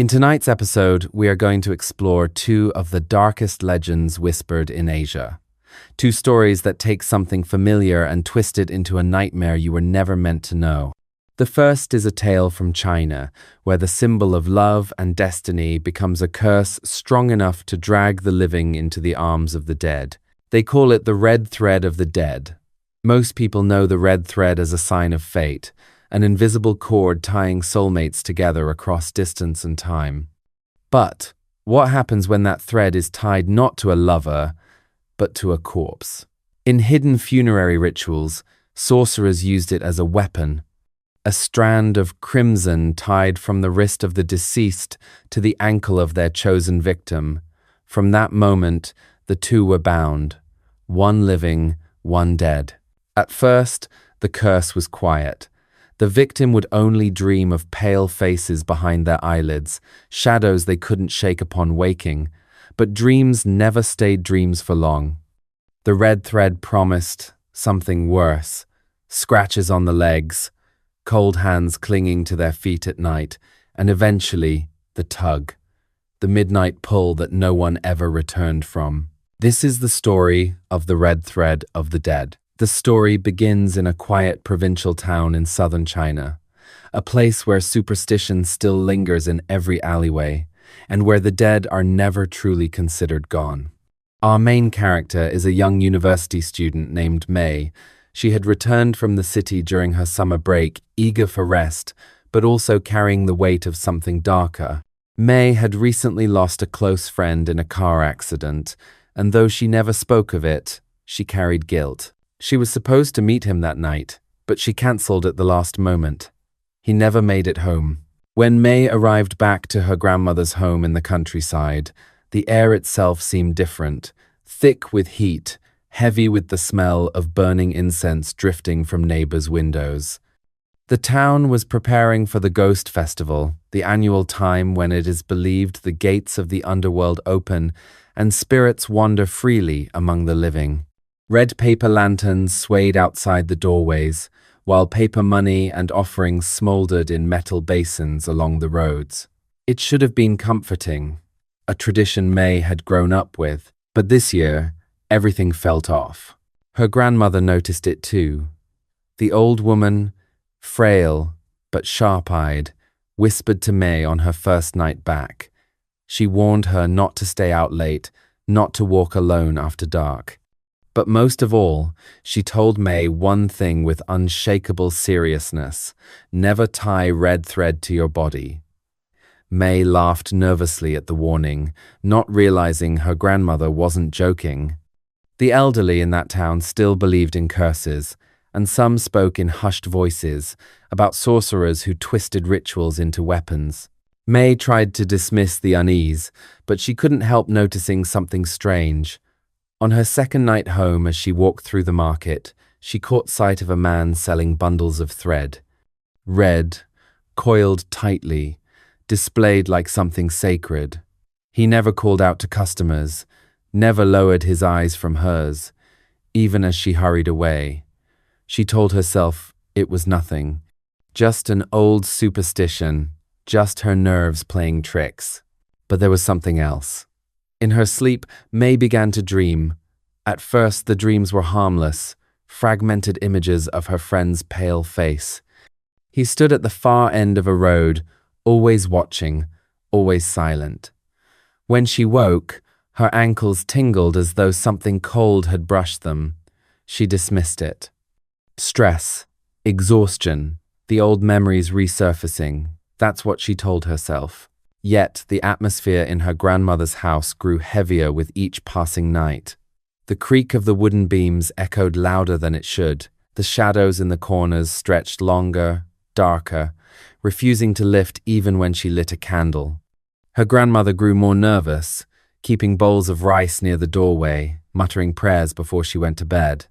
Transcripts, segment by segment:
In tonight's episode, we are going to explore two of the darkest legends whispered in Asia. Two stories that take something familiar and twist it into a nightmare you were never meant to know. The first is a tale from China, where the symbol of love and destiny becomes a curse strong enough to drag the living into the arms of the dead. They call it the red thread of the dead. Most people know the red thread as a sign of fate, an invisible cord tying soulmates together across distance and time. But what happens when that thread is tied not to a lover, but to a corpse? In hidden funerary rituals, sorcerers used it as a weapon, a strand of crimson tied from the wrist of the deceased to the ankle of their chosen victim. From that moment, the two were bound, one living, one dead. At first, the curse was quiet. The victim would only dream of pale faces behind their eyelids, shadows they couldn't shake upon waking. But dreams never stayed dreams for long. The red thread promised something worse: scratches on the legs, cold hands clinging to their feet at night, and eventually, the tug, the midnight pull that no one ever returned from. This is the story of the red thread of the dead. The story begins in a quiet provincial town in southern China, a place where superstition still lingers in every alleyway, and where the dead are never truly considered gone. Our main character is a young university student named May. She had returned from the city during her summer break, eager for rest, but also carrying the weight of something darker. May had recently lost a close friend in a car accident, and though she never spoke of it, she carried guilt. She was supposed to meet him that night, but she cancelled at the last moment. He never made it home. When May arrived back to her grandmother's home in the countryside, the air itself seemed different, thick with heat, heavy with the smell of burning incense drifting from neighbors' windows. The town was preparing for the Ghost Festival, the annual time when it is believed the gates of the underworld open and spirits wander freely among the living. Red paper lanterns swayed outside the doorways, while paper money and offerings smoldered in metal basins along the roads. It should have been comforting, a tradition May had grown up with, but this year, everything felt off. Her grandmother noticed it too. The old woman, frail but sharp-eyed, whispered to May on her first night back. She warned her not to stay out late, not to walk alone after dark. But most of all, she told May one thing with unshakable seriousness: never tie red thread to your body. May laughed nervously at the warning, not realizing her grandmother wasn't joking. The elderly in that town still believed in curses, and some spoke in hushed voices about sorcerers who twisted rituals into weapons. May tried to dismiss the unease, but she couldn't help noticing something strange. On her second night home, as she walked through the market, she caught sight of a man selling bundles of thread. Red, coiled tightly, displayed like something sacred. He never called out to customers, never lowered his eyes from hers, even as she hurried away. She told herself it was nothing, just an old superstition, just her nerves playing tricks. But there was something else. In her sleep, May began to dream. At first, the dreams were harmless, fragmented images of her friend's pale face. He stood at the far end of a road, always watching, always silent. When she woke, her ankles tingled as though something cold had brushed them. She dismissed it. Stress, exhaustion, the old memories resurfacing. That's what she told herself. Yet the atmosphere in her grandmother's house grew heavier with each passing night. The creak of the wooden beams echoed louder than it should. The shadows in the corners stretched longer, darker, refusing to lift even when she lit a candle. Her grandmother grew more nervous, keeping bowls of rice near the doorway, muttering prayers before she went to bed.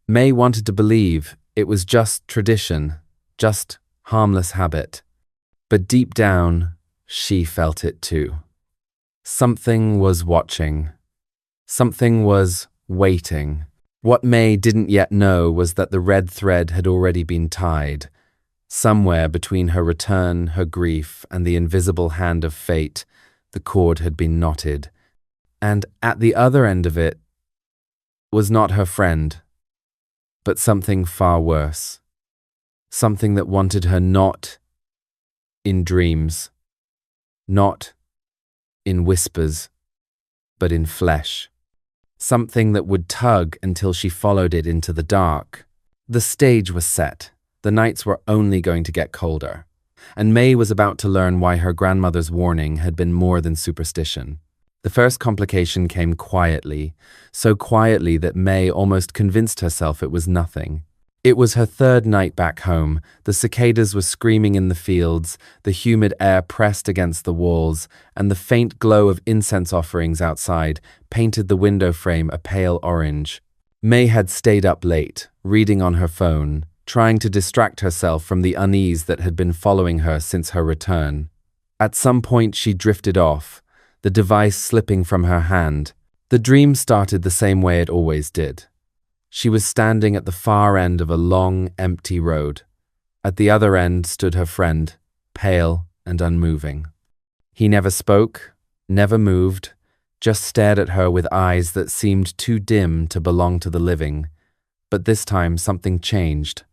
May wanted to believe it was just tradition, just harmless habit. But deep down, she felt it too. Something was watching. Something was waiting. What May didn't yet know was that the red thread had already been tied. Somewhere between her return, her grief, and the invisible hand of fate, the cord had been knotted. And at the other end of it was not her friend, but something far worse. Something that wanted her not in dreams, not in whispers, but in flesh. Something that would tug until she followed it into the dark. The stage was set. The nights were only going to get colder. And May was about to learn why her grandmother's warning had been more than superstition. The first complication came quietly, so quietly that May almost convinced herself it was nothing. It was her third night back home. The cicadas were screaming in the fields, the humid air pressed against the walls, and the faint glow of incense offerings outside painted the window frame a pale orange. May had stayed up late, reading on her phone, trying to distract herself from the unease that had been following her since her return. At some point she drifted off, the device slipping from her hand. The dream started the same way it always did. She was standing at the far end of a long, empty road. At the other end stood her friend, pale and unmoving. He never spoke, never moved, just stared at her with eyes that seemed too dim to belong to the living. But this time something changed.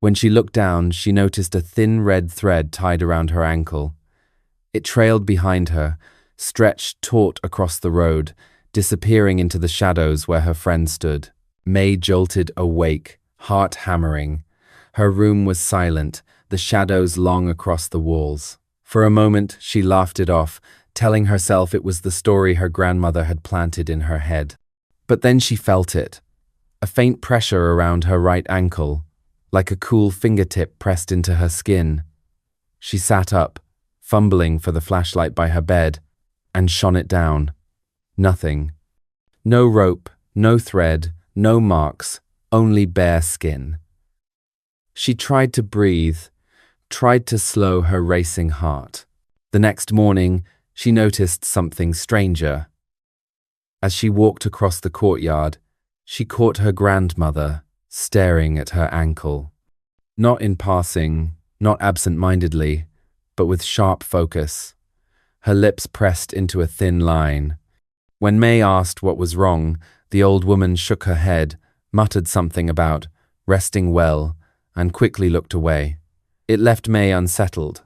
When she looked down, she noticed a thin red thread tied around her ankle. It trailed behind her, stretched taut across the road, disappearing into the shadows where her friend stood. May jolted awake, heart hammering. Her room was silent, the shadows long across the walls. For a moment, she laughed it off, telling herself it was the story her grandmother had planted in her head. But then she felt it, a faint pressure around her right ankle, like a cool fingertip pressed into her skin. She sat up, fumbling for the flashlight by her bed, and shone it down. Nothing. No rope, no thread, no marks, only bare skin. She tried to breathe, tried to slow her racing heart. The next morning, she noticed something stranger. As she walked across the courtyard, she caught her grandmother staring at her ankle. Not in passing, not absent-mindedly, but with sharp focus. Her lips pressed into a thin line. When May asked what was wrong, the old woman shook her head, muttered something about resting well, and quickly looked away. It left May unsettled.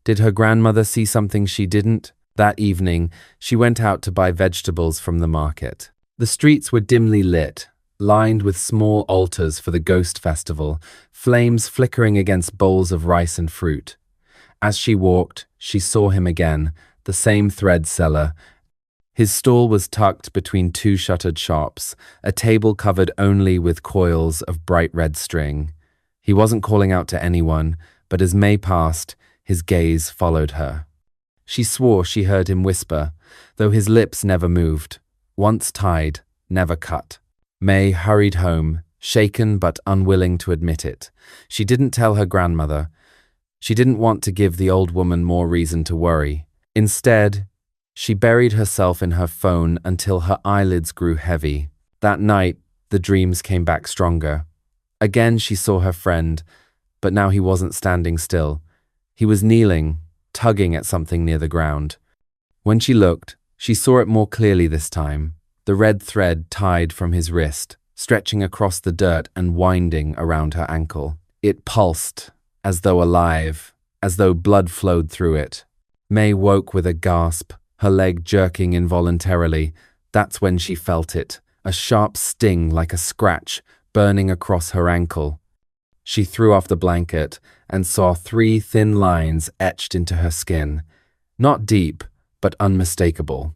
Did her grandmother see something she didn't? That evening, she went out to buy vegetables from the market. The streets were dimly lit, lined with small altars for the ghost festival, flames flickering against bowls of rice and fruit. As she walked, she saw him again, the same thread seller. His stall was tucked between two shuttered shops, a table covered only with coils of bright red string. He wasn't calling out to anyone, but as May passed, his gaze followed her. She swore she heard him whisper, though his lips never moved. Once tied, never cut. May hurried home, shaken but unwilling to admit it. She didn't tell her grandmother. She didn't want to give the old woman more reason to worry. Instead, she buried herself in her phone until her eyelids grew heavy. That night, the dreams came back stronger. Again she saw her friend, but now he wasn't standing still. He was kneeling, tugging at something near the ground. When she looked, she saw it more clearly this time. The red thread tied from his wrist, stretching across the dirt and winding around her ankle. It pulsed, as though alive, as though blood flowed through it. May woke with a gasp, her leg jerking involuntarily. That's when she felt it, a sharp sting like a scratch, burning across her ankle. She threw off the blanket and saw 3 thin lines etched into her skin. Not deep, but unmistakable.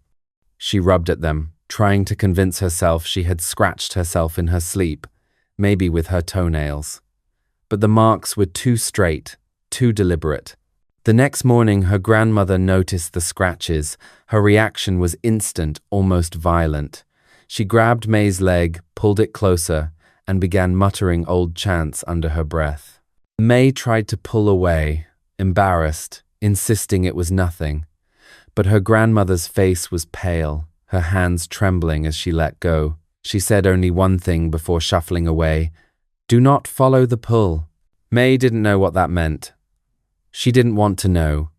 She rubbed at them, trying to convince herself she had scratched herself in her sleep, maybe with her toenails. But the marks were too straight, too deliberate. The next morning, her grandmother noticed the scratches. Her reaction was instant, almost violent. She grabbed May's leg, pulled it closer, and began muttering old chants under her breath. May tried to pull away, embarrassed, insisting it was nothing. But her grandmother's face was pale, her hands trembling as she let go. She said only one thing before shuffling away: "Do not follow the pull." May didn't know what that meant. She didn't want to know,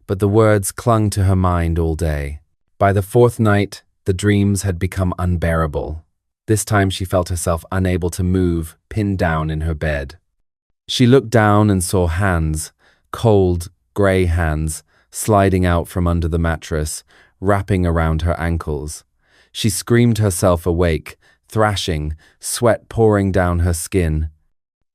but the words clung to her mind all day. By the fourth night, the dreams had become unbearable. This time she felt herself unable to move, pinned down in her bed. She looked down and saw hands, cold, grey hands, sliding out from under the mattress, wrapping around her ankles. She screamed herself awake, thrashing, sweat pouring down her skin.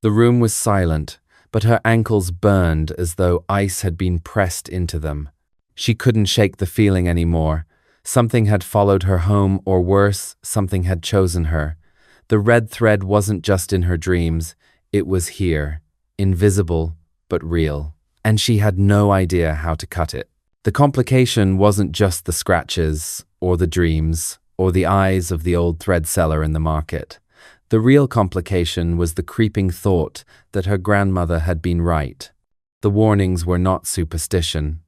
The room was silent, but her ankles burned as though ice had been pressed into them. She couldn't shake the feeling anymore. Something had followed her home, or worse, something had chosen her. The red thread wasn't just in her dreams, it was here, invisible but real. And she had no idea how to cut it. The complication wasn't just the scratches, or the dreams, or the eyes of the old thread seller in the market. The real complication was the creeping thought that her grandmother had been right. The warnings were not superstition.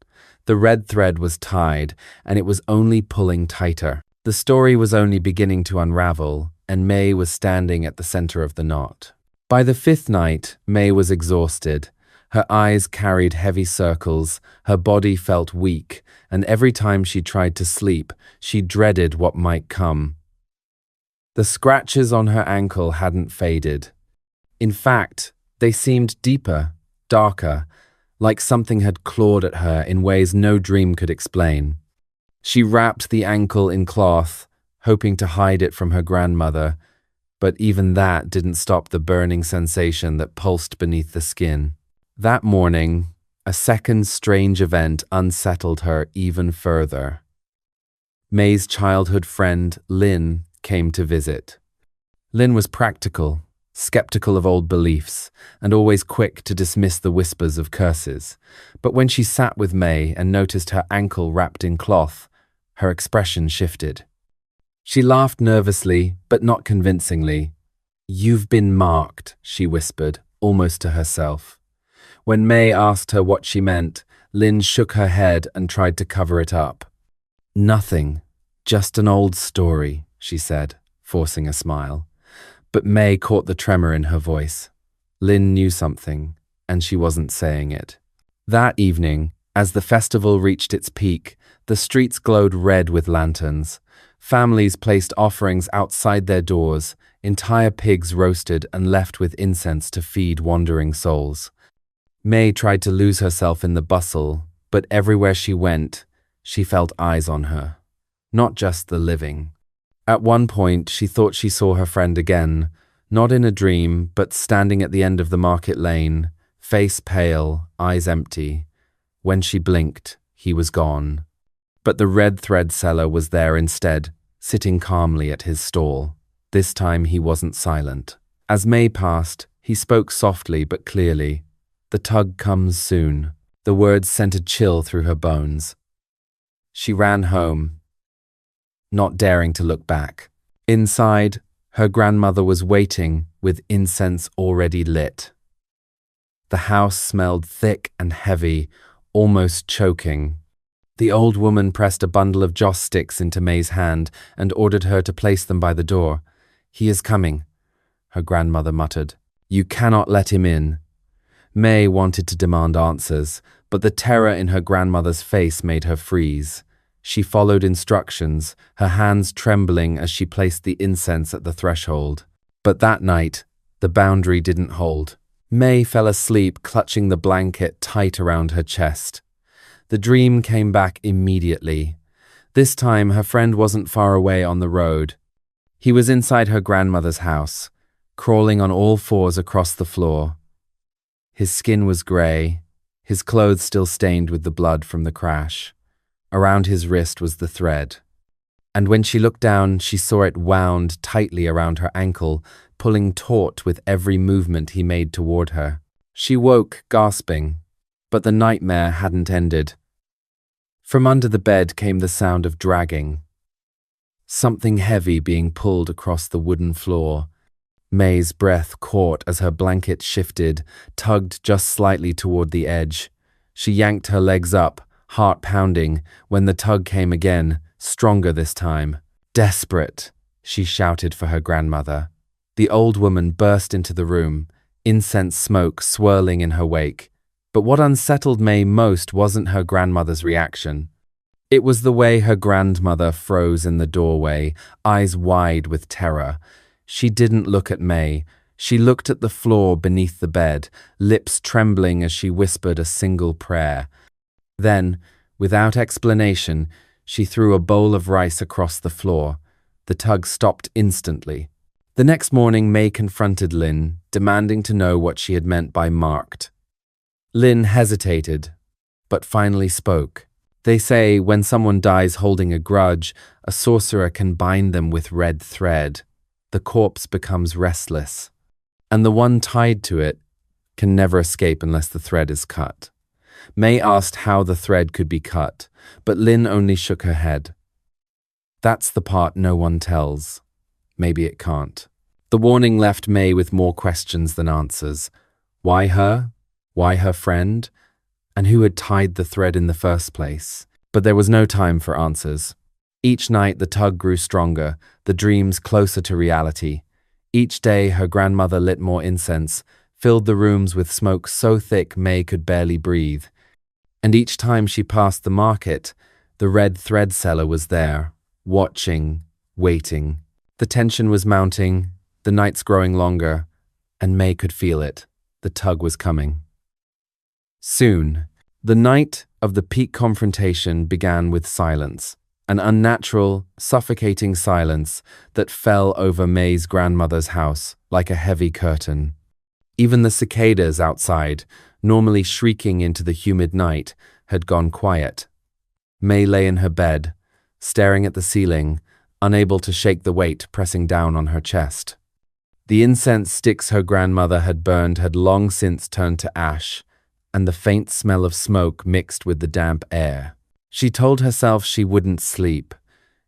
The red thread was tied, and it was only pulling tighter. The story was only beginning to unravel, and May was standing at the center of the knot. By the fifth night, May was exhausted. Her eyes carried heavy circles, her body felt weak, and every time she tried to sleep, she dreaded what might come. The scratches on her ankle hadn't faded. In fact, they seemed deeper, darker, like something had clawed at her in ways no dream could explain. She wrapped the ankle in cloth, hoping to hide it from her grandmother, but even that didn't stop the burning sensation that pulsed beneath the skin. That morning, a second strange event unsettled her even further. May's childhood friend, Lynn, came to visit. Lynn was practical, skeptical of old beliefs, and always quick to dismiss the whispers of curses. But when she sat with May and noticed her ankle wrapped in cloth, her expression shifted. She laughed nervously, but not convincingly. "You've been marked," she whispered, almost to herself. When May asked her what she meant, Lynn shook her head and tried to cover it up. "Nothing, just an old story," she said, forcing a smile. But May caught the tremor in her voice. Lynn knew something, and she wasn't saying it. That evening, as the festival reached its peak, the streets glowed red with lanterns. Families placed offerings outside their doors, entire pigs roasted and left with incense to feed wandering souls. May tried to lose herself in the bustle, but everywhere she went, she felt eyes on her. Not just the living. At one point, she thought she saw her friend again, not in a dream, but standing at the end of the market lane, face pale, eyes empty. When she blinked, he was gone. But the red thread seller was there instead, sitting calmly at his stall. This time he wasn't silent. As May passed, he spoke softly but clearly. "The tug comes soon." The words sent a chill through her bones. She ran home, not daring to look back. Inside, her grandmother was waiting with incense already lit. The house smelled thick and heavy, almost choking. The old woman pressed a bundle of joss sticks into May's hand and ordered her to place them by the door. "He is coming," her grandmother muttered. "You cannot let him in." May wanted to demand answers, but the terror in her grandmother's face made her freeze. She followed instructions, her hands trembling as she placed the incense at the threshold. But that night, the boundary didn't hold. May fell asleep, clutching the blanket tight around her chest. The dream came back immediately. This time, her friend wasn't far away on the road. He was inside her grandmother's house, crawling on all fours across the floor. His skin was grey, his clothes still stained with the blood from the crash. Around his wrist was the thread. And when she looked down, she saw it wound tightly around her ankle, pulling taut with every movement he made toward her. She woke, gasping, but the nightmare hadn't ended. From under the bed came the sound of dragging. Something heavy being pulled across the wooden floor. May's breath caught as her blanket shifted, tugged just slightly toward the edge. She yanked her legs up, heart pounding, when the tug came again, stronger this time. "Desperate," she shouted for her grandmother. The old woman burst into the room, incense smoke swirling in her wake. But what unsettled May most wasn't her grandmother's reaction. It was the way her grandmother froze in the doorway, eyes wide with terror. She didn't look at May. She looked at the floor beneath the bed, lips trembling as she whispered a single prayer. Then, without explanation, she threw a bowl of rice across the floor. The tug stopped instantly. The next morning, May confronted Lynn, demanding to know what she had meant by marked. Lynn hesitated, but finally spoke. They say when someone dies holding a grudge, a sorcerer can bind them with red thread. The corpse becomes restless, and the one tied to it can never escape unless the thread is cut. May asked how the thread could be cut, but Lynn only shook her head. That's the part no one tells. Maybe it can't. The warning left May with more questions than answers. Why her? Why her friend? And who had tied the thread in the first place? But there was no time for answers. Each night the tug grew stronger, the dreams closer to reality. Each day her grandmother lit more incense, filled the rooms with smoke so thick May could barely breathe. And each time she passed the market, the red thread seller was there, watching, waiting. The tension was mounting, the nights growing longer, and May could feel it. The tug was coming. Soon, the night of the peak confrontation began with silence, an unnatural, suffocating silence that fell over May's grandmother's house like a heavy curtain. Even the cicadas outside, normally shrieking into the humid night, had gone quiet. May lay in her bed, staring at the ceiling, unable to shake the weight pressing down on her chest. The incense sticks her grandmother had burned had long since turned to ash, and the faint smell of smoke mixed with the damp air. She told herself she wouldn't sleep.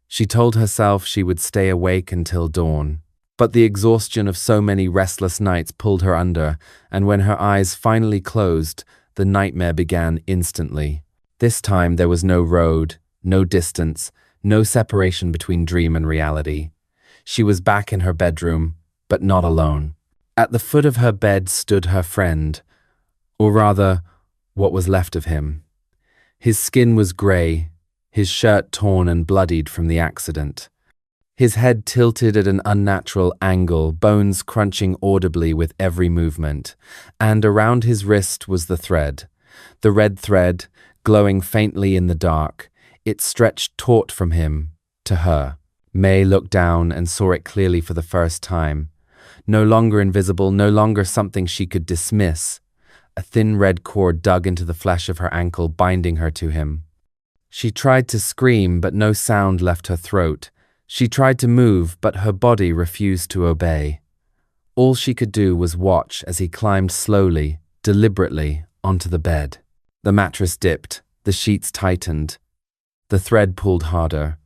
She told herself she would stay awake until dawn. But the exhaustion of so many restless nights pulled her under, and when her eyes finally closed, the nightmare began instantly. This time there was no road, no distance, no separation between dream and reality. She was back in her bedroom, but not alone. At the foot of her bed stood her friend, or rather, what was left of him. His skin was grey, his shirt torn and bloodied from the accident. His head tilted at an unnatural angle, bones crunching audibly with every movement, and around his wrist was the thread. The red thread, glowing faintly in the dark, it stretched taut from him to her. May looked down and saw it clearly for the first time. No longer invisible, no longer something she could dismiss. A thin red cord dug into the flesh of her ankle, binding her to him. She tried to scream, but no sound left her throat. She tried to move, but her body refused to obey. All she could do was watch as he climbed slowly, deliberately, onto the bed. The mattress dipped, the sheets tightened. The thread pulled harder.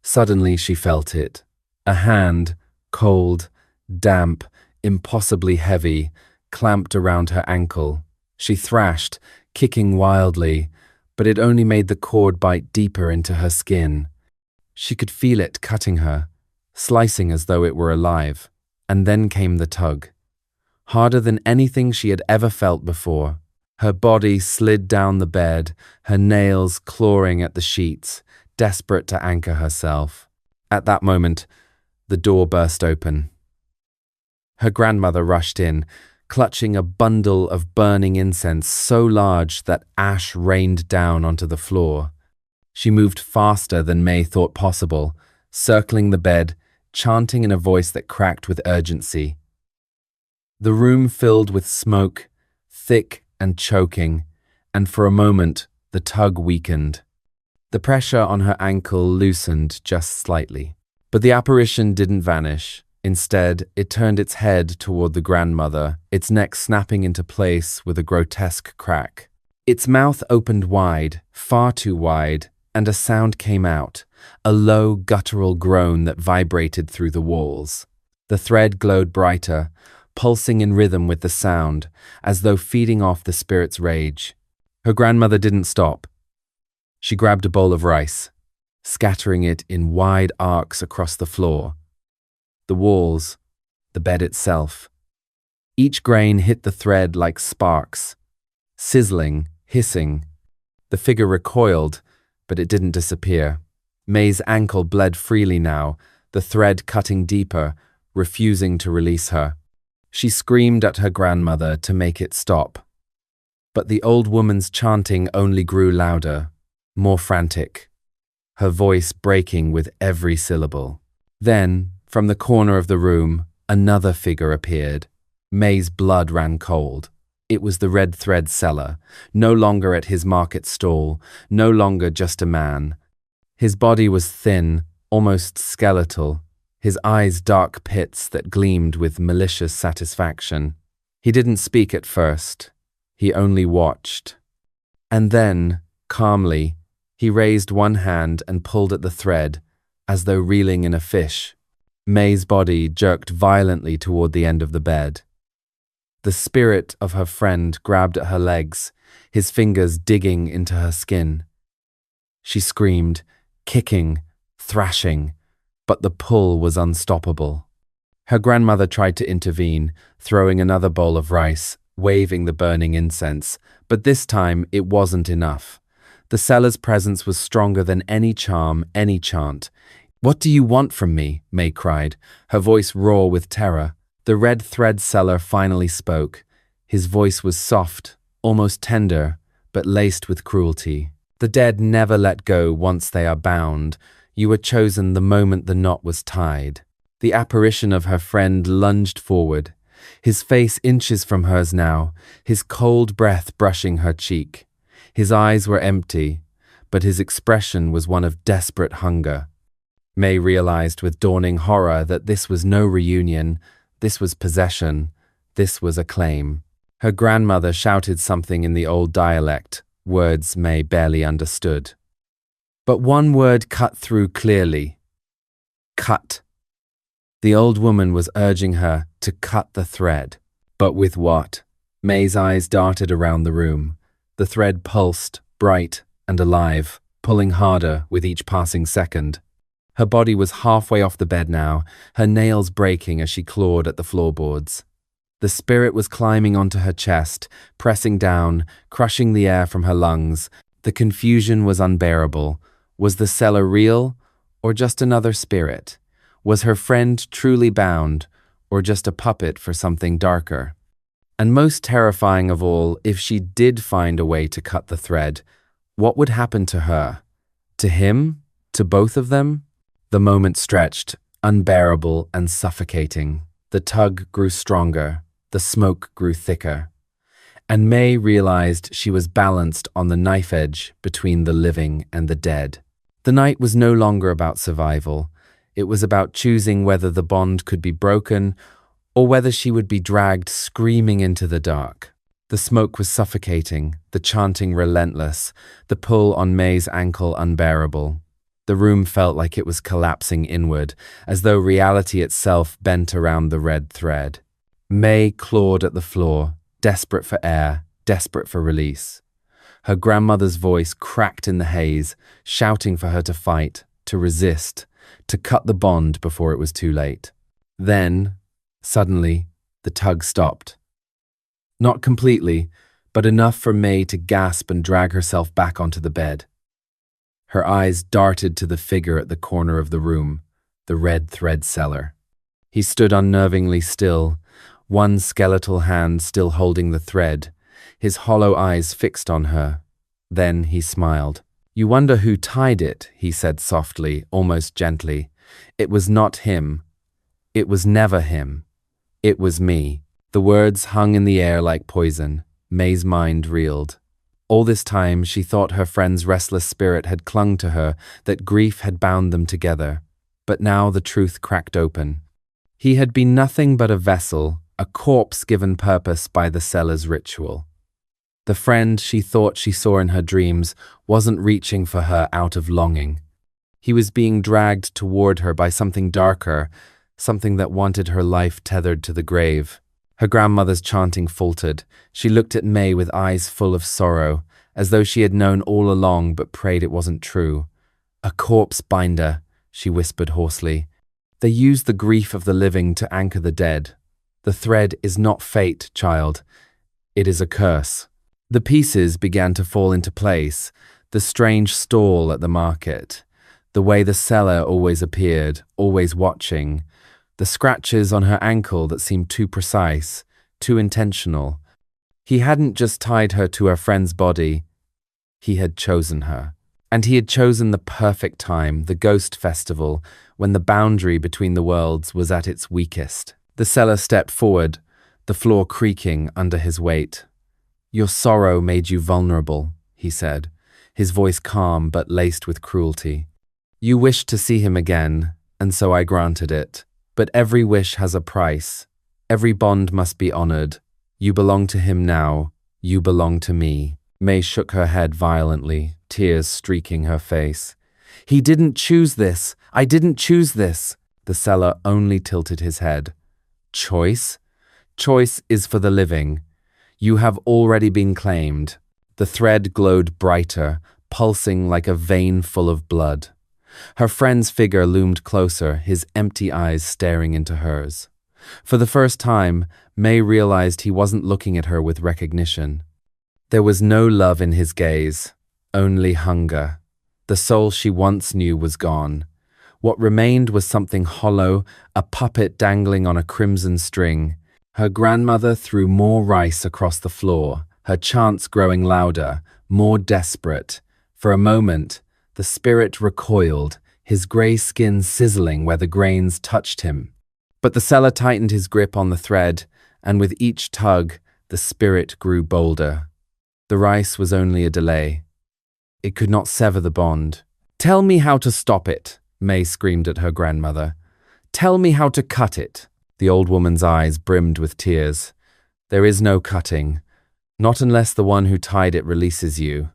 Suddenly she felt it. A hand, cold, damp, impossibly heavy, clamped around her ankle. She thrashed, kicking wildly, but it only made the cord bite deeper into her skin. She could feel it cutting her, slicing as though it were alive. And then came the tug. Harder than anything she had ever felt before. Her body slid down the bed, her nails clawing at the sheets, desperate to anchor herself. At that moment, the door burst open. Her grandmother rushed in, clutching a bundle of burning incense so large that ash rained down onto the floor. She moved faster than May thought possible, circling the bed, chanting in a voice that cracked with urgency. The room filled with smoke, thick and choking, and for a moment the tug weakened. The pressure on her ankle loosened just slightly. But the apparition didn't vanish. Instead, it turned its head toward the grandmother, its neck snapping into place with a grotesque crack. Its mouth opened wide, far too wide, and a sound came out, a low, guttural groan that vibrated through the walls. The thread glowed brighter, pulsing in rhythm with the sound, as though feeding off the spirit's rage. Her grandmother didn't stop. She grabbed a bowl of rice, scattering it in wide arcs across the floor. The walls, the bed itself. Each grain hit the thread like sparks, sizzling, hissing. The figure recoiled, but it didn't disappear. May's ankle bled freely now, the thread cutting deeper, refusing to release her. She screamed at her grandmother to make it stop. But the old woman's chanting only grew louder, more frantic, her voice breaking with every syllable. Then, from the corner of the room, another figure appeared. May's blood ran cold. It was the red thread seller, no longer at his market stall, no longer just a man. His body was thin, almost skeletal, his eyes dark pits that gleamed with malicious satisfaction. He didn't speak at first. He only watched. And then, calmly, he raised one hand and pulled at the thread, as though reeling in a fish. May's body jerked violently toward the end of the bed. The spirit of her friend grabbed at her legs, his fingers digging into her skin. She screamed, kicking, thrashing, but the pull was unstoppable. Her grandmother tried to intervene, throwing another bowl of rice, waving the burning incense, but this time it wasn't enough. The seller's presence was stronger than any charm, any chant. "What do you want from me?" May cried, her voice raw with terror. The red thread seller finally spoke. His voice was soft, almost tender, but laced with cruelty. "The dead never let go once they are bound. You were chosen the moment the knot was tied." The apparition of her friend lunged forward, his face inches from hers now, his cold breath brushing her cheek. His eyes were empty, but his expression was one of desperate hunger. May realized with dawning horror that this was no reunion, this was possession, this was a claim. Her grandmother shouted something in the old dialect, words May barely understood. But one word cut through clearly. Cut. The old woman was urging her to cut the thread. But with what? May's eyes darted around the room. The thread pulsed, bright and alive, pulling harder with each passing second. Her body was halfway off the bed now, her nails breaking as she clawed at the floorboards. The spirit was climbing onto her chest, pressing down, crushing the air from her lungs. The confusion was unbearable. Was the seller real, or just another spirit? Was her friend truly bound, or just a puppet for something darker? And most terrifying of all, if she did find a way to cut the thread, what would happen to her? To him? To both of them? The moment stretched, unbearable and suffocating. The tug grew stronger, the smoke grew thicker. And May realized she was balanced on the knife edge between the living and the dead. The night was no longer about survival. It was about choosing whether the bond could be broken or whether she would be dragged screaming into the dark. The smoke was suffocating, the chanting relentless, the pull on May's ankle unbearable. The room felt like it was collapsing inward, as though reality itself bent around the red thread. May clawed at the floor, desperate for air, desperate for release. Her grandmother's voice cracked in the haze, shouting for her to fight, to resist, to cut the bond before it was too late. Then, suddenly, the tug stopped. Not completely, but enough for May to gasp and drag herself back onto the bed. Her eyes darted to the figure at the corner of the room, the red thread seller. He stood unnervingly still, one skeletal hand still holding the thread, his hollow eyes fixed on her. Then he smiled. "You wonder who tied it," he said softly, almost gently. "It was not him. It was never him. It was me." The words hung in the air like poison. May's mind reeled. All this time she thought her friend's restless spirit had clung to her, that grief had bound them together. But now the truth cracked open. He had been nothing but a vessel, a corpse given purpose by the seller's ritual. The friend she thought she saw in her dreams wasn't reaching for her out of longing. He was being dragged toward her by something darker, something that wanted her life tethered to the grave. Her grandmother's chanting faltered. She looked at May with eyes full of sorrow, as though she had known all along but prayed it wasn't true. "A corpse binder," she whispered hoarsely. "They use the grief of the living to anchor the dead. The thread is not fate, child. It is a curse. The pieces began to fall into place, the strange stall at the market, the way the seller always appeared, always watching, the scratches on her ankle that seemed too precise, too intentional. He hadn't just tied her to her friend's body, he had chosen her. And he had chosen the perfect time, the ghost festival, when the boundary between the worlds was at its weakest. The seller stepped forward, the floor creaking under his weight. "Your sorrow made you vulnerable," he said, his voice calm but laced with cruelty. "You wished to see him again, and so I granted it. But every wish has a price. Every bond must be honored. You belong to him now. You belong to me." May shook her head violently, tears streaking her face. "He didn't choose this. I didn't choose this." The seller only tilted his head. "Choice? Choice is for the living. You have already been claimed." The thread glowed brighter, pulsing like a vein full of blood. Her friend's figure loomed closer, his empty eyes staring into hers. For the first time, May realized he wasn't looking at her with recognition. There was no love in his gaze, only hunger. The soul she once knew was gone. What remained was something hollow, a puppet dangling on a crimson string. Her grandmother threw more rice across the floor, her chants growing louder, more desperate. For a moment, the spirit recoiled, his grey skin sizzling where the grains touched him. But the seller tightened his grip on the thread, and with each tug, the spirit grew bolder. The rice was only a delay. It could not sever the bond. "Tell me how to stop it," May screamed at her grandmother. "Tell me how to cut it." The old woman's eyes brimmed with tears. "There is no cutting, not unless the one who tied it releases you.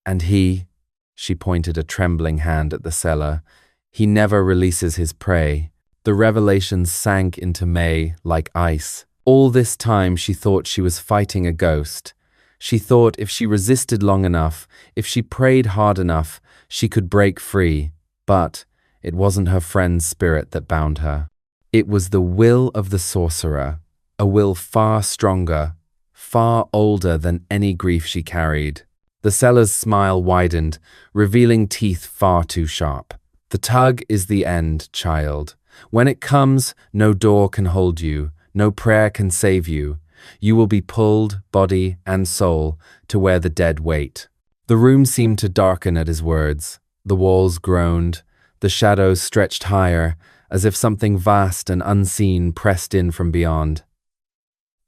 And he," she pointed a trembling hand at the seller, "he never releases his prey." The revelations sank into May like ice. All this time she thought she was fighting a ghost. She thought if she resisted long enough, if she prayed hard enough, she could break free. But it wasn't her friend's spirit that bound her. It was the will of the sorcerer, a will far stronger, far older than any grief she carried. The seller's smile widened, revealing teeth far too sharp. "The tug is the end, child. When it comes, no door can hold you, no prayer can save you. You will be pulled, body and soul, to where the dead wait." The room seemed to darken at his words. The walls groaned. The shadows stretched higher, as if something vast and unseen pressed in from beyond.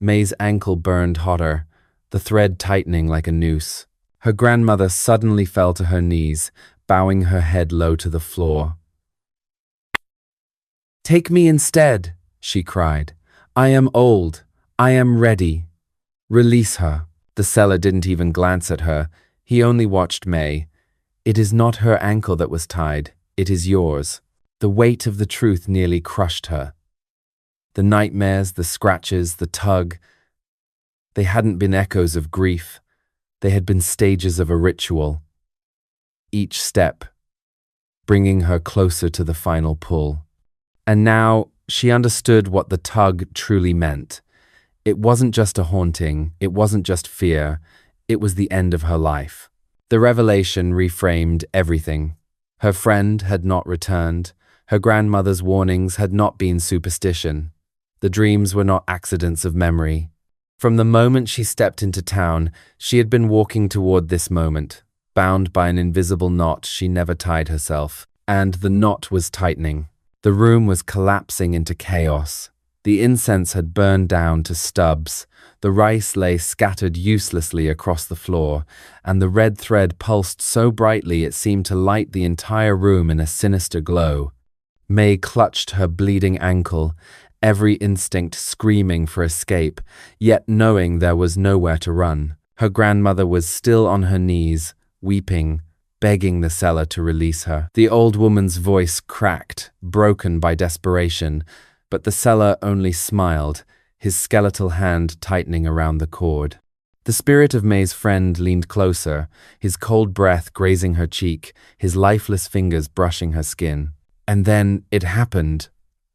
May's ankle burned hotter, the thread tightening like a noose. Her grandmother suddenly fell to her knees, bowing her head low to the floor. "Take me instead," she cried. "I am old. I am ready. Release her." The seller didn't even glance at her. He only watched May. "It is not her ankle that was tied. It is yours." The weight of the truth nearly crushed her. The nightmares, the scratches, the tug, they hadn't been echoes of grief. They had been stages of a ritual. Each step, bringing her closer to the final pull. And now she understood what the tug truly meant. It wasn't just a haunting, it wasn't just fear, it was the end of her life. The revelation reframed everything. Her friend had not returned, her grandmother's warnings had not been superstition. The dreams were not accidents of memory. From the moment she stepped into town, she had been walking toward this moment, bound by an invisible knot she never tied herself, and the knot was tightening. The room was collapsing into chaos. The incense had burned down to stubs, the rice lay scattered uselessly across the floor, and the red thread pulsed so brightly it seemed to light the entire room in a sinister glow. May clutched her bleeding ankle, every instinct screaming for escape, yet knowing there was nowhere to run. Her grandmother was still on her knees, weeping, begging the seller to release her. The old woman's voice cracked, broken by desperation, but the seller only smiled, his skeletal hand tightening around the cord. The spirit of May's friend leaned closer, his cold breath grazing her cheek, his lifeless fingers brushing her skin. And then it happened.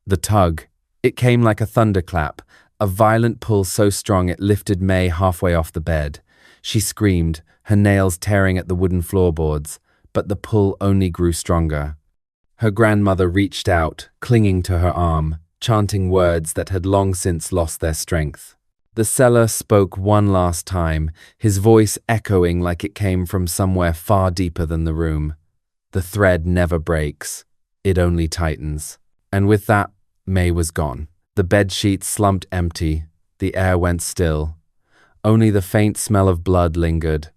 The tug. It came like a thunderclap, a violent pull so strong it lifted May halfway off the bed. She screamed, her nails tearing at the wooden floorboards, but the pull only grew stronger. Her grandmother reached out, clinging to her arm, chanting words that had long since lost their strength. The seller spoke one last time, his voice echoing like it came from somewhere far deeper than the room. The thread never breaks, it only tightens. And with that, May was gone. The bedsheets slumped empty, the air went still. Only the faint smell of blood lingered.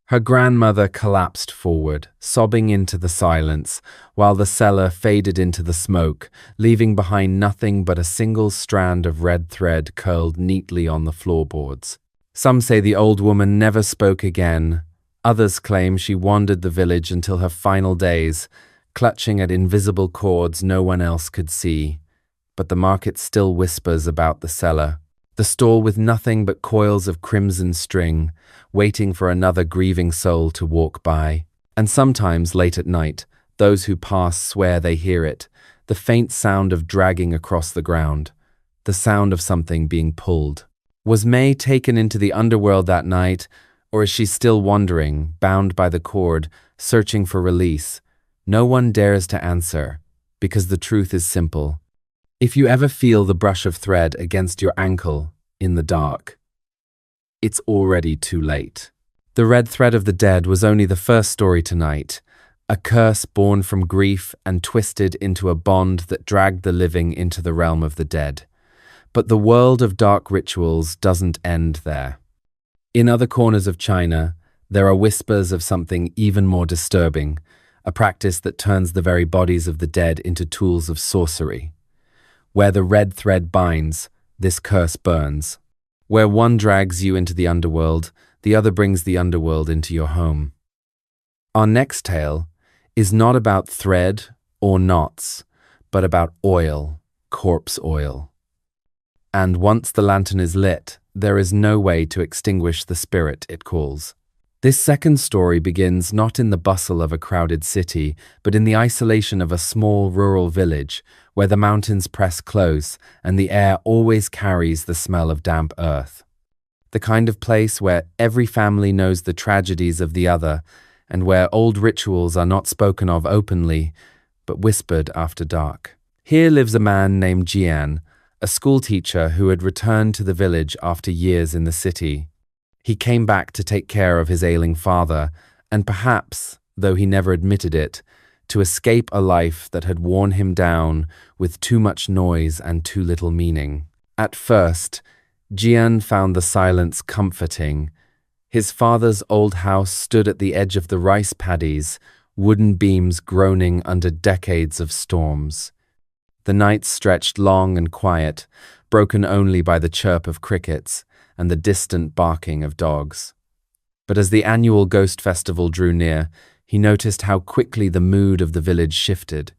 Her grandmother collapsed forward, sobbing into the silence, while the cellar faded into the smoke, leaving behind nothing but a single strand of red thread curled neatly on the floorboards. Some say the old woman never spoke again. Others claim she wandered the village until her final days, clutching at invisible cords no one else could see. But the market still whispers about the cellar. The stall with nothing but coils of crimson string, waiting for another grieving soul to walk by. And sometimes, late at night, those who pass swear they hear it, the faint sound of dragging across the ground, the sound of something being pulled. Was May taken into the underworld that night, or is she still wandering, bound by the cord, searching for release? No one dares to answer, because the truth is simple. If you ever feel the brush of thread against your ankle in the dark, it's already too late. The red thread of the dead was only the first story tonight, a curse born from grief and twisted into a bond that dragged the living into the realm of the dead. But the world of dark rituals doesn't end there. In other corners of China, there are whispers of something even more disturbing, a practice that turns the very bodies of the dead into tools of sorcery. Where the red thread binds, this curse burns. Where one drags you into the underworld, the other brings the underworld into your home. Our next tale is not about thread or knots, but about oil, corpse oil. And once the lantern is lit, there is no way to extinguish the spirit it calls. This second story begins not in the bustle of a crowded city, but in the isolation of a small rural village, where the mountains press close and the air always carries the smell of damp earth. The kind of place where every family knows the tragedies of the other, and where old rituals are not spoken of openly, but whispered after dark. Here lives a man named Jian, a schoolteacher who had returned to the village after years in the city. He came back to take care of his ailing father, and perhaps, though he never admitted it, to escape a life that had worn him down with too much noise and too little meaning. At first, Jian found the silence comforting. His father's old house stood at the edge of the rice paddies, wooden beams groaning under decades of storms. The nights stretched long and quiet, broken only by the chirp of crickets and the distant barking of dogs. But as the annual ghost festival drew near, he noticed how quickly the mood of the village shifted.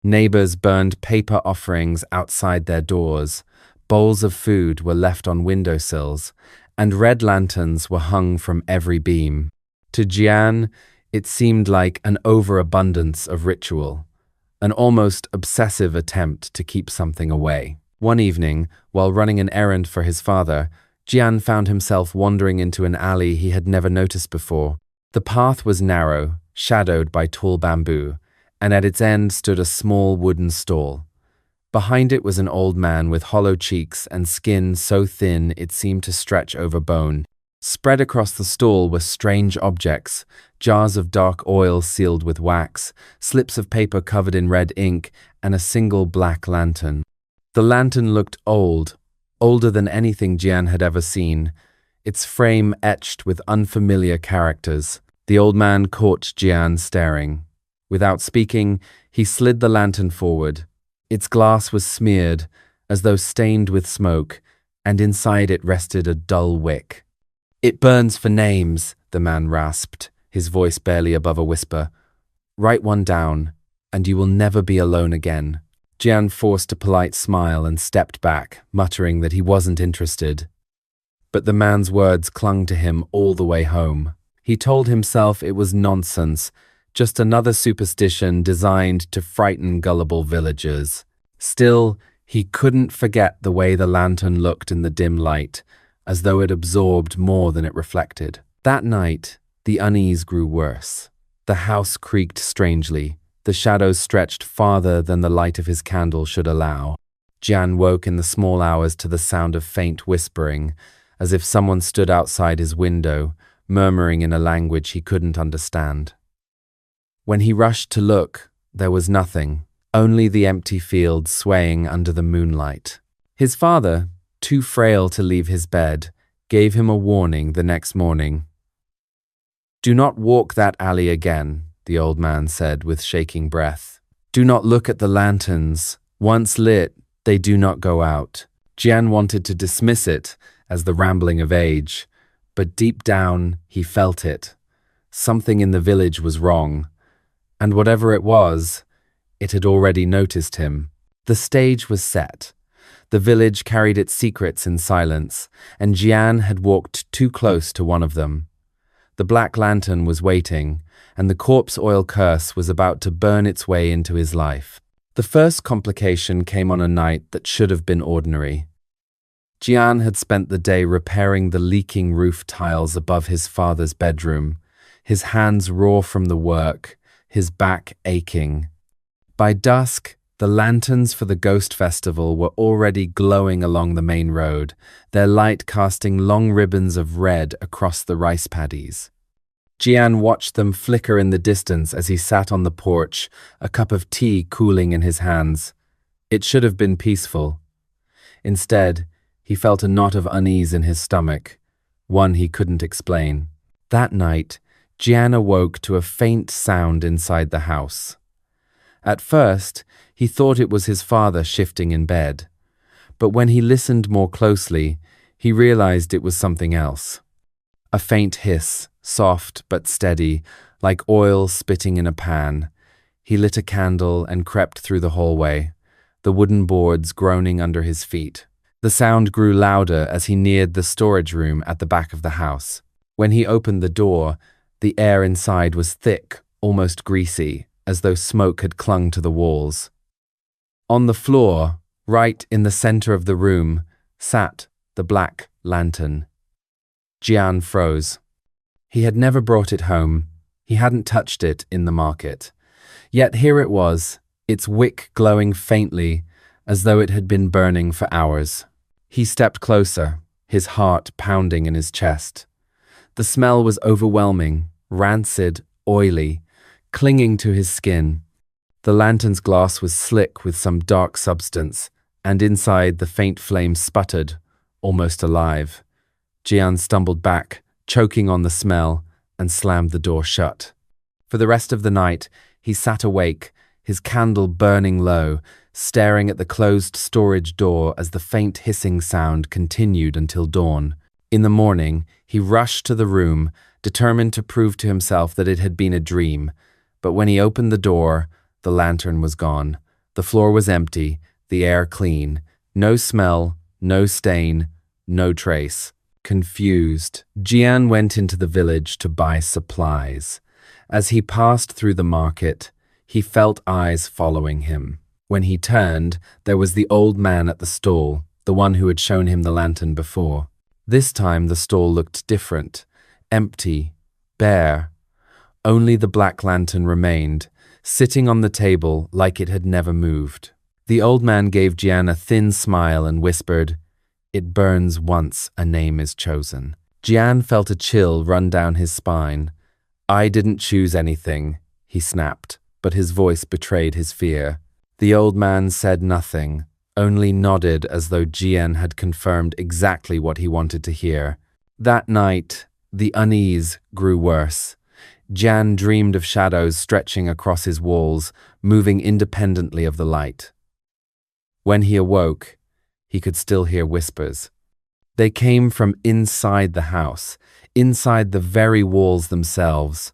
Neighbors burned paper offerings outside their doors, bowls of food were left on windowsills, and red lanterns were hung from every beam. To Jian, it seemed like an overabundance of ritual, an almost obsessive attempt to keep something away. One evening, while running an errand for his father, Jian found himself wandering into an alley he had never noticed before. The path was narrow, shadowed by tall bamboo, and at its end stood a small wooden stall. Behind it was an old man with hollow cheeks and skin so thin it seemed to stretch over bone. Spread across the stall were strange objects, jars of dark oil sealed with wax, slips of paper covered in red ink, and a single black lantern. The lantern looked old, older than anything Jian had ever seen, its frame etched with unfamiliar characters. The old man caught Jian staring. Without speaking, he slid the lantern forward. Its glass was smeared, as though stained with smoke, and inside it rested a dull wick. "It burns for names," the man rasped, his voice barely above a whisper. "Write one down, and you will never be alone again." Jian forced a polite smile and stepped back, muttering that he wasn't interested. But the man's words clung to him all the way home. He told himself it was nonsense, just another superstition designed to frighten gullible villagers. Still, He couldn't forget the way the lantern looked in the dim light, as though it absorbed more than it reflected. That night, the unease grew worse. The house creaked strangely. The shadows stretched farther than the light of his candle should allow. Jian woke in the small hours to the sound of faint whispering, as if someone stood outside his window, murmuring in a language he couldn't understand. When he rushed to look, there was nothing, only the empty fields swaying under the moonlight. His father, too frail to leave his bed, gave him a warning the next morning. "Do not walk that alley again," the old man said with shaking breath. "Do not look at the lanterns. Once lit, they do not go out." Jian wanted to dismiss it as the rambling of age, but deep down he felt it. Something in the village was wrong, and whatever it was, it had already noticed him. The stage was set. The village carried its secrets in silence, and Jian had walked too close to one of them. The black lantern was waiting, and the corpse oil curse was about to burn its way into his life. The first complication came on a night that should have been ordinary. Jian had spent the day repairing the leaking roof tiles above his father's bedroom, his hands raw from the work, his back aching. By dusk, the lanterns for the Ghost Festival were already glowing along the main road, their light casting long ribbons of red across the rice paddies. Jian watched them flicker in the distance as he sat on the porch, a cup of tea cooling in his hands. It should have been peaceful. Instead, he felt a knot of unease in his stomach, one he couldn't explain. That night, Jian awoke to a faint sound inside the house. At first, he thought it was his father shifting in bed, but when he listened more closely, he realized it was something else. A faint hiss, soft but steady, like oil spitting in a pan. He lit a candle and crept through the hallway, the wooden boards groaning under his feet. The sound grew louder as he neared the storage room at the back of the house. When he opened the door, the air inside was thick, almost greasy, as though smoke had clung to the walls. On the floor, right in the center of the room, sat the black lantern. Jian froze. He had never brought it home. He hadn't touched it in the market. Yet here it was, its wick glowing faintly, as though it had been burning for hours. He stepped closer, his heart pounding in his chest. The smell was overwhelming, rancid, oily, clinging to his skin. The lantern's glass was slick with some dark substance, and inside the faint flame sputtered, almost alive. Jian stumbled back, choking on the smell, and slammed the door shut. For the rest of the night, he sat awake, his candle burning low, staring at the closed storage door as the faint hissing sound continued until dawn. In the morning, he rushed to the room, determined to prove to himself that it had been a dream. But when he opened the door, the lantern was gone. The floor was empty, the air clean. No smell, no stain, no trace. Confused, Jian went into the village to buy supplies. As he passed through the market, he felt eyes following him. When he turned, there was the old man at the stall, the one who had shown him the lantern before. This time the stall looked different, empty, bare. Only the black lantern remained, sitting on the table like it had never moved. The old man gave Jian a thin smile and whispered, "It burns once a name is chosen." Jian felt a chill run down his spine. "I didn't choose anything," he snapped, but his voice betrayed his fear. The old man said nothing, only nodded as though Jian had confirmed exactly what he wanted to hear. That night, the unease grew worse. Jian dreamed of shadows stretching across his walls, moving independently of the light. When he awoke, he could still hear whispers. They came from inside the house, inside the very walls themselves.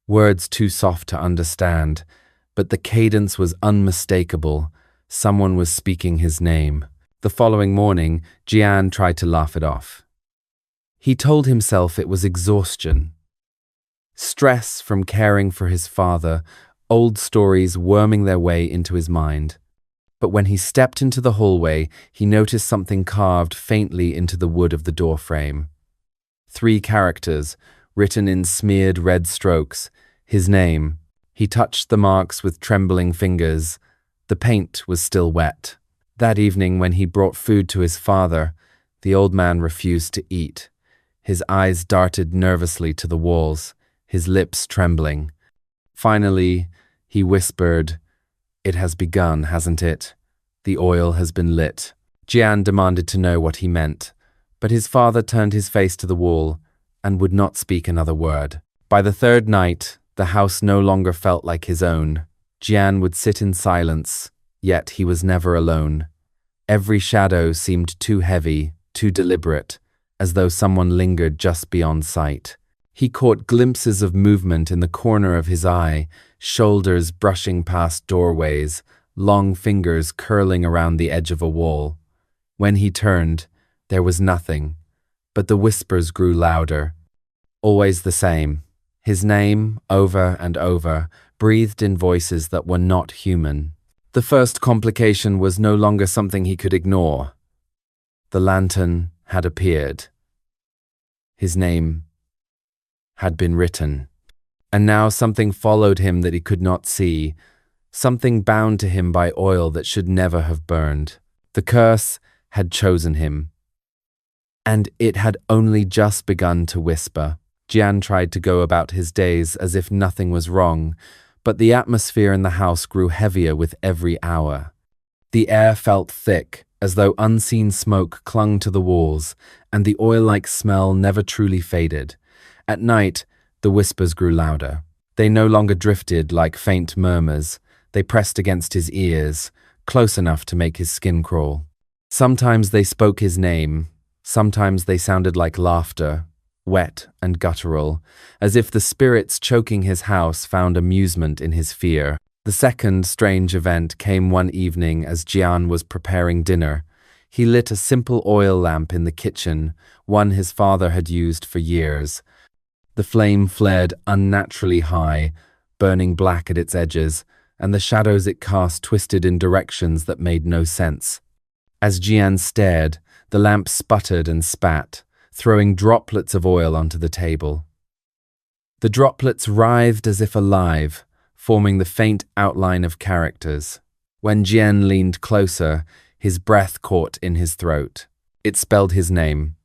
Words too soft to understand, but the cadence was unmistakable. Someone was speaking his name. The following morning, Jian tried to laugh it off. He told himself it was exhaustion. Stress from caring for his father, old stories worming their way into his mind. But when he stepped into the hallway, he noticed something carved faintly into the wood of the doorframe. 3 characters, written in smeared red strokes. His name. He touched the marks with trembling fingers. The paint was still wet. That evening, when he brought food to his father, the old man refused to eat. His eyes darted nervously to the walls, his lips trembling. Finally, he whispered, "It has begun, hasn't it? The oil has been lit." Jian demanded to know what he meant, but his father turned his face to the wall and would not speak another word. By the 3rd night, the house no longer felt like his own. Jian would sit in silence, yet he was never alone. Every shadow seemed too heavy, too deliberate, as though someone lingered just beyond sight. He caught glimpses of movement in the corner of his eye, shoulders brushing past doorways, long fingers curling around the edge of a wall. When he turned, there was nothing, but the whispers grew louder. Always the same. His name, over and over, breathed in voices that were not human. The first complication was no longer something he could ignore. The lantern had appeared. His name had been written. And now something followed him that he could not see, something bound to him by oil that should never have burned. The curse had chosen him. And it had only just begun to whisper. Jian tried to go about his days as if nothing was wrong, but the atmosphere in the house grew heavier with every hour. The air felt thick, as though unseen smoke clung to the walls, and the oil-like smell never truly faded. At night, the whispers grew louder. They no longer drifted like faint murmurs. They pressed against his ears, close enough to make his skin crawl. Sometimes they spoke his name. Sometimes they sounded like laughter, wet and guttural, as if the spirits choking his house found amusement in his fear. The second strange event came one evening as Jian was preparing dinner. He lit a simple oil lamp in the kitchen, one his father had used for years. The flame flared unnaturally high, burning black at its edges, and the shadows it cast twisted in directions that made no sense. As Jian stared, the lamp sputtered and spat, throwing droplets of oil onto the table. The droplets writhed as if alive, forming the faint outline of characters. When Jian leaned closer, his breath caught in his throat. It spelled his name.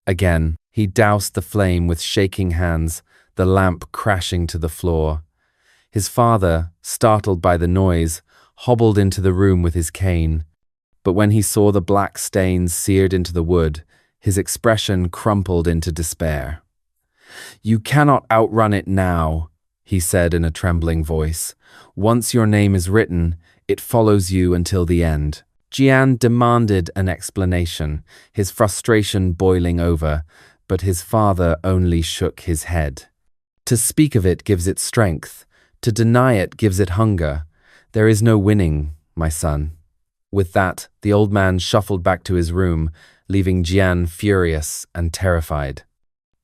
Again, he doused the flame with shaking hands, the lamp crashing to the floor. His father, startled by the noise, hobbled into the room with his cane. But when he saw the black stains seared into the wood, his expression crumpled into despair. "You cannot outrun it now," he said in a trembling voice. "Once your name is written, it follows you until the end." Jian demanded an explanation, his frustration boiling over, but his father only shook his head. "To speak of it gives it strength. To deny it gives it hunger. There is no winning, my son." With that, the old man shuffled back to his room, leaving Jian furious and terrified.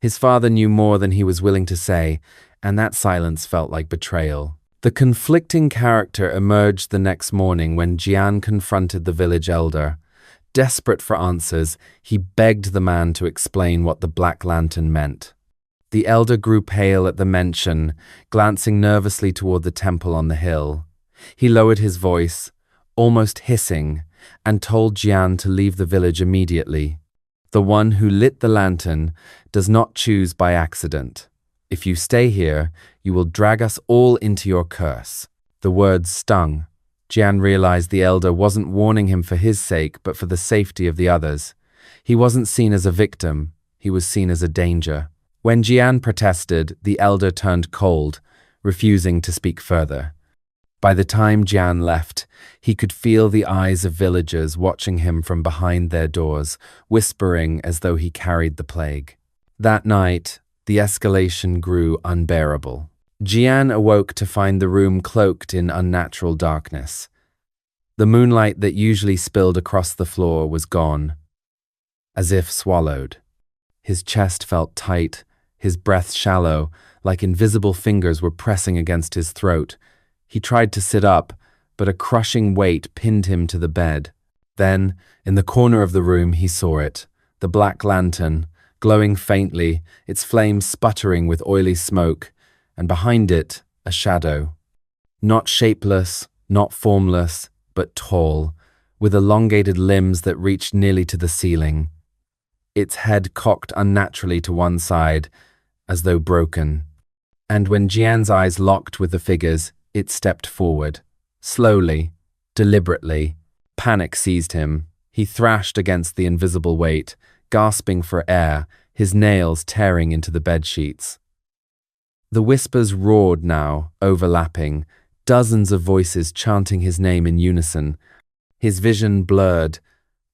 His father knew more than he was willing to say, and that silence felt like betrayal. The conflicting character emerged the next morning when Jian confronted the village elder. Desperate for answers, he begged the man to explain what the black lantern meant. The elder grew pale at the mention, glancing nervously toward the temple on the hill. He lowered his voice, almost hissing, and told Jian to leave the village immediately. "The one who lit the lantern does not choose by accident. If you stay here, you will drag us all into your curse." The words stung. Jian realized the elder wasn't warning him for his sake, but for the safety of the others. He wasn't seen as a victim, he was seen as a danger. When Jian protested, the elder turned cold, refusing to speak further. By the time Jian left, he could feel the eyes of villagers watching him from behind their doors, whispering as though he carried the plague. That night, the escalation grew unbearable. Jian awoke to find the room cloaked in unnatural darkness. The moonlight that usually spilled across the floor was gone, as if swallowed. His chest felt tight, his breath shallow, like invisible fingers were pressing against his throat. He tried to sit up, but a crushing weight pinned him to the bed. Then, in the corner of the room, he saw it, the black lantern, glowing faintly, its flames sputtering with oily smoke, and behind it, a shadow. Not shapeless, not formless, but tall, with elongated limbs that reached nearly to the ceiling. Its head cocked unnaturally to one side, as though broken. And when Jian's eyes locked with the figures, it stepped forward. Slowly, deliberately. Panic seized him. He thrashed against the invisible weight, gasping for air, his nails tearing into the bedsheets. The whispers roared now, overlapping, dozens of voices chanting his name in unison. His vision blurred,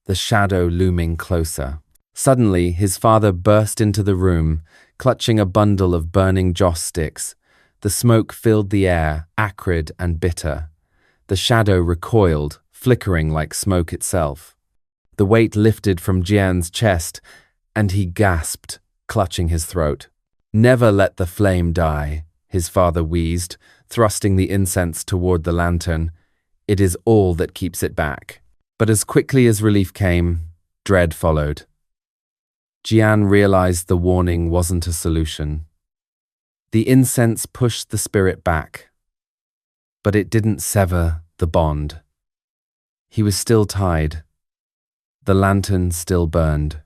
the shadow looming closer. Suddenly, his father burst into the room, clutching a bundle of burning joss sticks. The smoke filled the air, acrid and bitter. The shadow recoiled, flickering like smoke itself. The weight lifted from Jian's chest, and he gasped, clutching his throat. "Never let the flame die," his father wheezed, thrusting the incense toward the lantern. "It is all that keeps it back." But as quickly as relief came, dread followed. Jian realized the warning wasn't a solution. The incense pushed the spirit back, but it didn't sever the bond. He was still tied. The lantern still burned.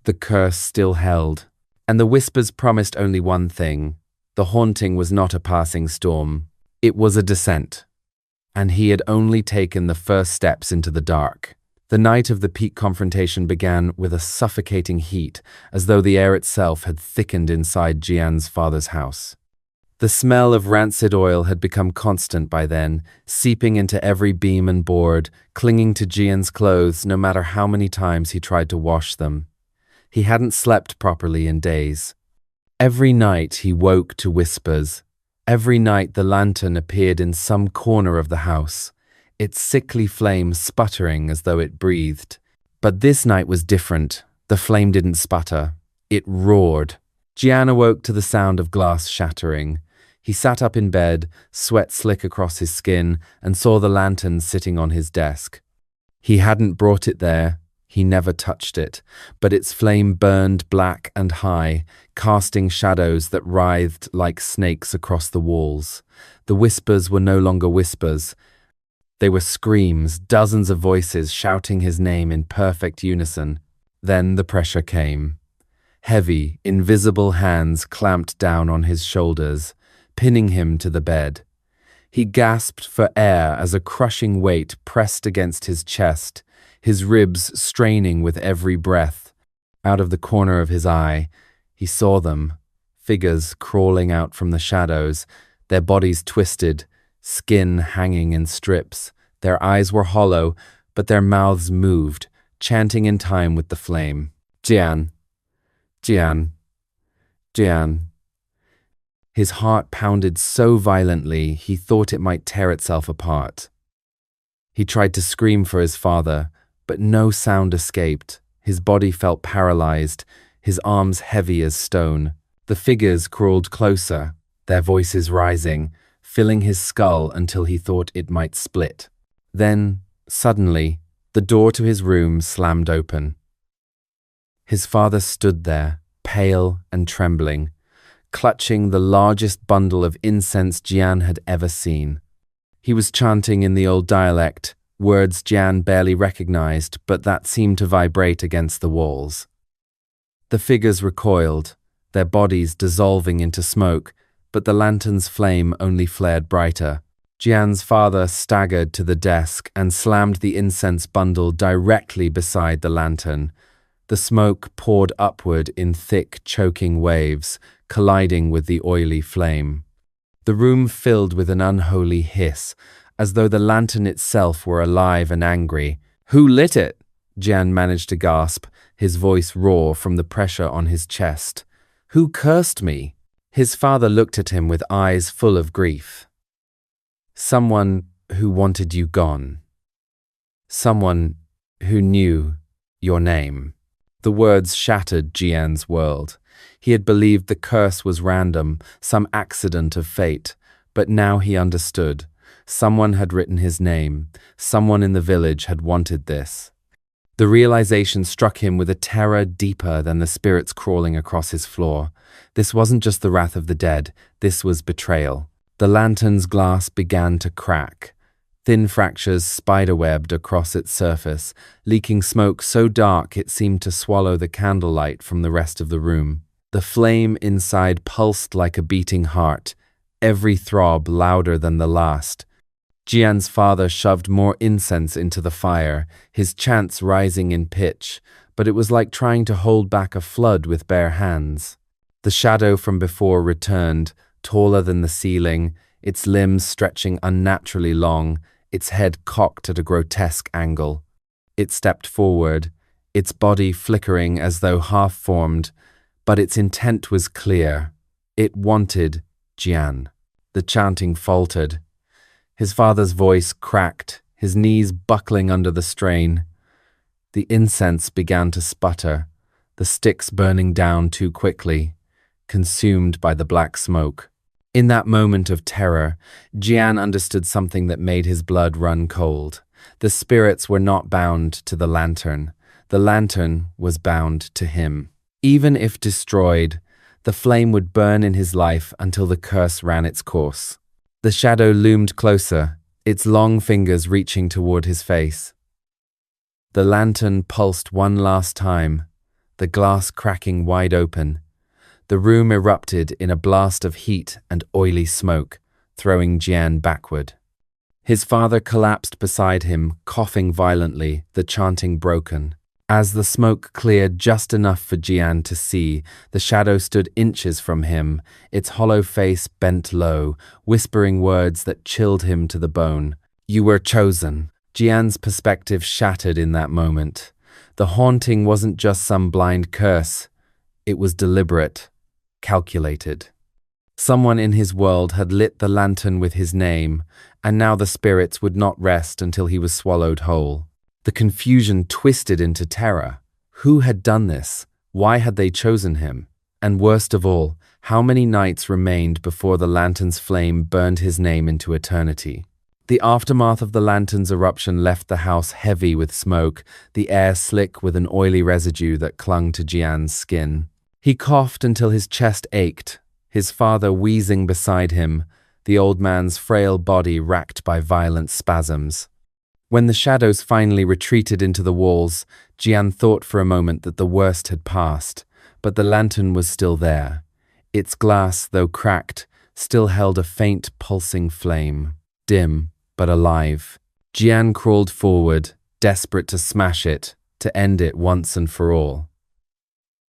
The curse still held. And the whispers promised only one thing. The haunting was not a passing storm. It was a descent. And he had only taken the first steps into the dark. The night of the peak confrontation began with a suffocating heat, as though the air itself had thickened inside Jian's father's house. The smell of rancid oil had become constant by then, seeping into every beam and board, clinging to Jian's clothes no matter how many times he tried to wash them. He hadn't slept properly in days. Every night he woke to whispers. Every night the lantern appeared in some corner of the house, its sickly flame sputtering as though it breathed. But this night was different. The flame didn't sputter. It roared. Jian awoke to the sound of glass shattering. He sat up in bed, sweat slick across his skin, and saw the lantern sitting on his desk. He hadn't brought it there. He never touched it, but its flame burned black and high, casting shadows that writhed like snakes across the walls. The whispers were no longer whispers. They were screams, dozens of voices shouting his name in perfect unison. Then the pressure came. Heavy, invisible hands clamped down on his shoulders, pinning him to the bed. He gasped for air as a crushing weight pressed against his chest, his ribs straining with every breath. Out of the corner of his eye, he saw them, figures crawling out from the shadows, their bodies twisted, skin hanging in strips. Their eyes were hollow, but their mouths moved, chanting in time with the flame. "Jian, Jian, Jian." His heart pounded so violently he thought it might tear itself apart. He tried to scream for his father, but no sound escaped. His body felt paralyzed, his arms heavy as stone. The figures crawled closer, their voices rising, filling his skull until he thought it might split. Then, suddenly, the door to his room slammed open. His father stood there, pale and trembling, clutching the largest bundle of incense Jian had ever seen. He was chanting in the old dialect, words Jian barely recognized, but that seemed to vibrate against the walls. The figures recoiled, their bodies dissolving into smoke, but the lantern's flame only flared brighter. Jian's father staggered to the desk and slammed the incense bundle directly beside the lantern. The smoke poured upward in thick, choking waves, colliding with the oily flame. The room filled with an unholy hiss, as though the lantern itself were alive and angry. "Who lit it?" Jian managed to gasp, his voice raw from the pressure on his chest. "Who cursed me?" His father looked at him with eyes full of grief. "Someone who wanted you gone. Someone who knew your name." The words shattered Jian's world. He had believed the curse was random, some accident of fate, but now he understood. Someone had written his name. Someone in the village had wanted this. The realization struck him with a terror deeper than the spirits crawling across his floor. This wasn't just the wrath of the dead, this was betrayal. The lantern's glass began to crack. Thin fractures spiderwebbed across its surface, leaking smoke so dark it seemed to swallow the candlelight from the rest of the room. The flame inside pulsed like a beating heart, every throb louder than the last. Jian's father shoved more incense into the fire, his chants rising in pitch, but it was like trying to hold back a flood with bare hands. The shadow from before returned, taller than the ceiling, its limbs stretching unnaturally long, its head cocked at a grotesque angle. It stepped forward, its body flickering as though half-formed, but its intent was clear. It wanted Jian. The chanting faltered. His father's voice cracked, his knees buckling under the strain. The incense began to sputter, the sticks burning down too quickly, consumed by the black smoke. In that moment of terror, Jian understood something that made his blood run cold. The spirits were not bound to the lantern. The lantern was bound to him. Even if destroyed, the flame would burn in his life until the curse ran its course. The shadow loomed closer, its long fingers reaching toward his face. The lantern pulsed one last time, the glass cracking wide open. The room erupted in a blast of heat and oily smoke, throwing Jian backward. His father collapsed beside him, coughing violently, the chanting broken. As the smoke cleared just enough for Jian to see, the shadow stood inches from him, its hollow face bent low, whispering words that chilled him to the bone. "You were chosen." Jian's perspective shattered in that moment. The haunting wasn't just some blind curse. It was deliberate, calculated. Someone in his world had lit the lantern with his name, and now the spirits would not rest until he was swallowed whole. The confusion twisted into terror. Who had done this? Why had they chosen him? And worst of all, how many nights remained before the lantern's flame burned his name into eternity? The aftermath of the lantern's eruption left the house heavy with smoke, the air slick with an oily residue that clung to Jian's skin. He coughed until his chest ached, his father wheezing beside him, the old man's frail body racked by violent spasms. When the shadows finally retreated into the walls, Jian thought for a moment that the worst had passed, but the lantern was still there. Its glass, though cracked, still held a faint pulsing flame, dim but alive. Jian crawled forward, desperate to smash it, to end it once and for all.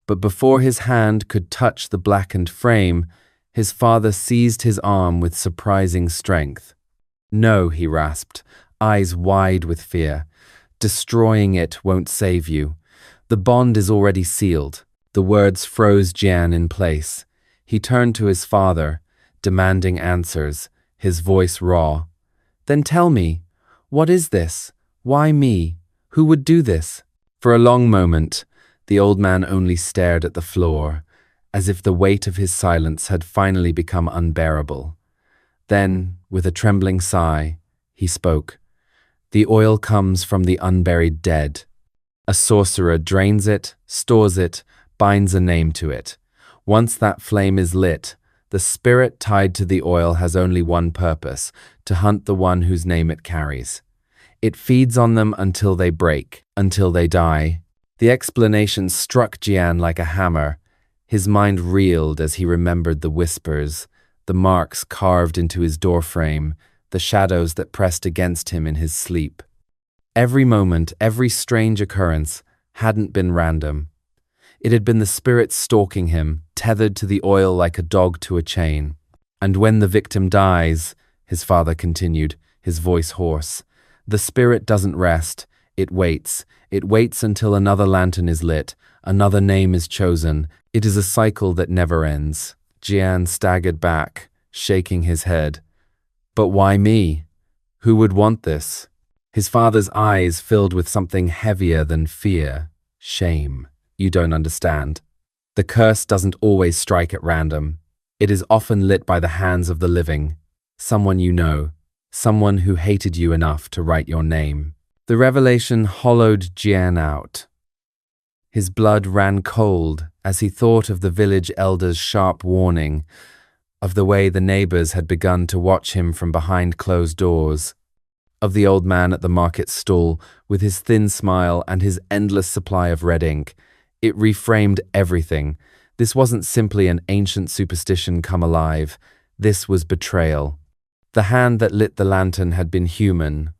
But before his hand could touch the blackened frame, his father seized his arm with surprising strength. "No," he rasped, eyes wide with fear. "Destroying it won't save you. The bond is already sealed." The words froze Jian in place. He turned to his father, demanding answers, his voice raw. "Then tell me, what is this? Why me? Who would do this?" For a long moment, the old man only stared at the floor, as if the weight of his silence had finally become unbearable. Then, with a trembling sigh, he spoke. "The oil comes from the unburied dead. A sorcerer drains it, stores it, binds a name to it. Once that flame is lit, the spirit tied to the oil has only one purpose, to hunt the one whose name it carries. It feeds on them until they break, until they die." The explanation struck Jian like a hammer. His mind reeled as he remembered the whispers, the marks carved into his doorframe, the shadows that pressed against him in his sleep. Every moment, every strange occurrence hadn't been random. It had been the spirit stalking him, tethered to the oil like a dog to a chain. "And when the victim dies," his father continued, his voice hoarse, "the spirit doesn't rest. It waits. It waits until another lantern is lit, another name is chosen. It is a cycle that never ends." Jian staggered back, shaking his head. "But why me? Who would want this?" His father's eyes filled with something heavier than fear, shame. "You don't understand. The curse doesn't always strike at random. It is often lit by the hands of the living, someone you know, someone who hated you enough to write your name. The revelation hollowed Jian out. His blood ran cold as he thought of the village elder's sharp warning, of the way the neighbors had begun to watch him from behind closed doors, of the old man at the market stall with his thin smile and his endless supply of red ink. It reframed everything. This wasn't simply an ancient superstition come alive. This was betrayal. The hand that lit the lantern had been human,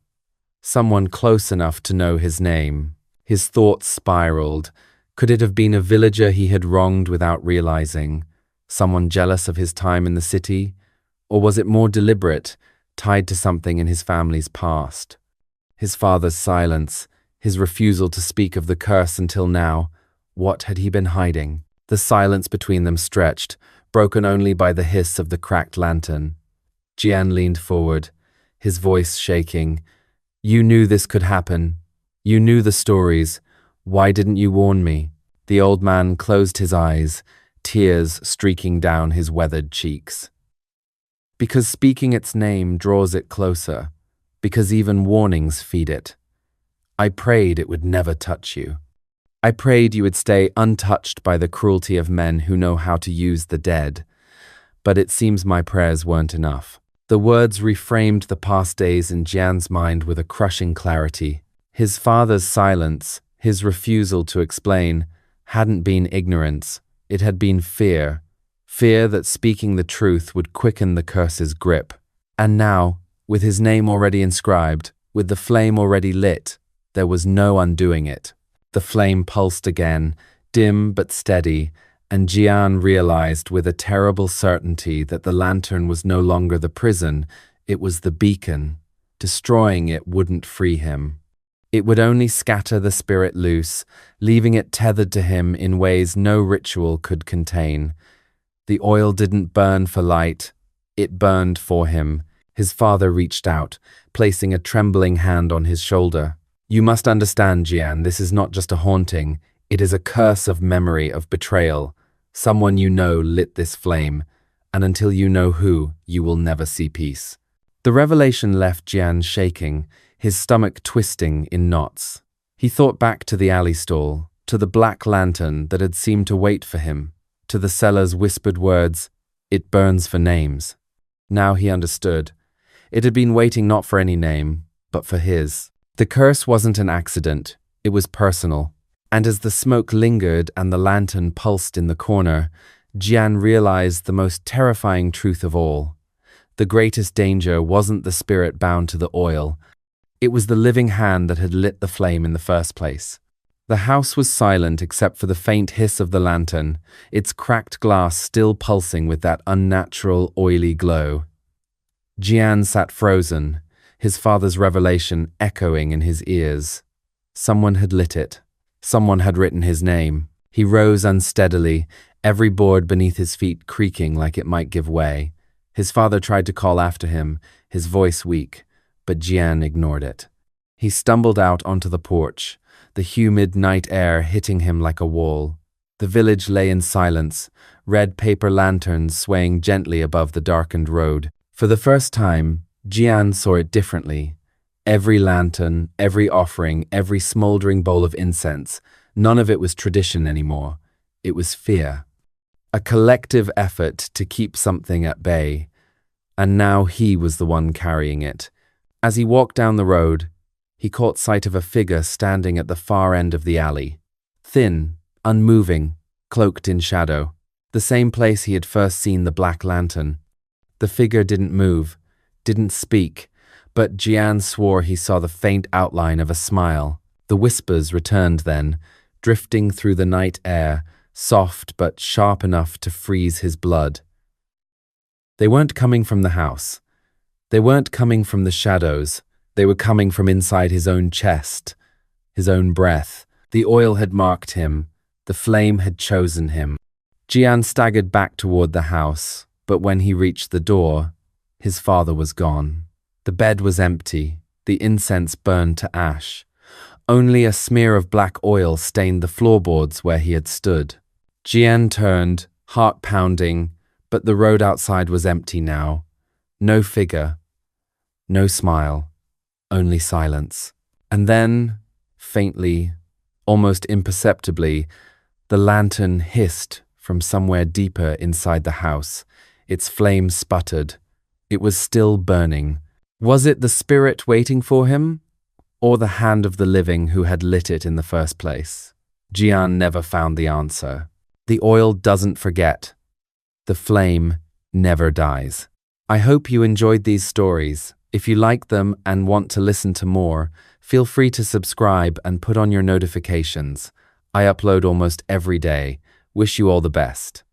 someone close enough to know his name. His thoughts spiraled. Could it have been a villager he had wronged without realizing? Someone jealous of his time in the city? Or was it more deliberate, tied to something in his family's past? His father's silence, his refusal to speak of the curse until now. What had he been hiding? The silence between them stretched, broken only by the hiss of the cracked lantern. Jian leaned forward, his voice shaking. "You knew this could happen. You knew the stories. Why didn't you warn me?" The old man closed his eyes, tears streaking down his weathered cheeks. "Because speaking its name draws it closer. Because even warnings feed it. I prayed it would never touch you. I prayed you would stay untouched by the cruelty of men who know how to use the dead. But it seems my prayers weren't enough." The words reframed the past days in Jian's mind with a crushing clarity. His father's silence, his refusal to explain, hadn't been ignorance. It had been fear. Fear that speaking the truth would quicken the curse's grip. And now, with his name already inscribed, with the flame already lit, there was no undoing it. The flame pulsed again, dim but steady, and Jian realized with a terrible certainty that the lantern was no longer the prison, it was the beacon. Destroying it wouldn't free him. It would only scatter the spirit loose, leaving it tethered to him in ways no ritual could contain. The oil didn't burn for light, it burned for him. His father reached out, placing a trembling hand on his shoulder. "You must understand, Jian, this is not just a haunting. It is a curse of memory, of betrayal. Someone you know lit this flame, and until you know who, you will never see peace." The revelation left Jian shaking, his stomach twisting in knots. He thought back to the alley stall, to the black lantern that had seemed to wait for him, to the seller's whispered words, "It burns for names." Now he understood. It had been waiting not for any name, but for his. The curse wasn't an accident, it was personal. And as the smoke lingered and the lantern pulsed in the corner, Jian realized the most terrifying truth of all. The greatest danger wasn't the spirit bound to the oil. It was the living hand that had lit the flame in the first place. The house was silent except for the faint hiss of the lantern, its cracked glass still pulsing with that unnatural, oily glow. Jian sat frozen, his father's revelation echoing in his ears. Someone had lit it. Someone had written his name. He rose unsteadily, every board beneath his feet creaking like it might give way. His father tried to call after him, his voice weak, but Jian ignored it. He stumbled out onto the porch, the humid night air hitting him like a wall. The village lay in silence, red paper lanterns swaying gently above the darkened road. For the first time, Jian saw it differently. Every lantern, every offering, every smoldering bowl of incense, none of it was tradition anymore. It was fear. A collective effort to keep something at bay. And now he was the one carrying it. As he walked down the road, he caught sight of a figure standing at the far end of the alley. Thin, unmoving, cloaked in shadow. The same place he had first seen the black lantern. The figure didn't move, didn't speak, but Jian swore he saw the faint outline of a smile. The whispers returned then, drifting through the night air, soft but sharp enough to freeze his blood. They weren't coming from the house. They weren't coming from the shadows. They were coming from inside his own chest, his own breath. The oil had marked him. The flame had chosen him. Jian staggered back toward the house, but when he reached the door, his father was gone. The bed was empty, the incense burned to ash. Only a smear of black oil stained the floorboards where he had stood. Jian turned, heart pounding, but the road outside was empty now. No figure. No smile, only silence. And then, faintly, almost imperceptibly, the lantern hissed from somewhere deeper inside the house. Its flame sputtered. It was still burning. Was it the spirit waiting for him, or the hand of the living who had lit it in the first place? Jian never found the answer. The oil doesn't forget. The flame never dies. I hope you enjoyed these stories. If you like them and want to listen to more, feel free to subscribe and put on your notifications. I upload almost every day. Wish you all the best.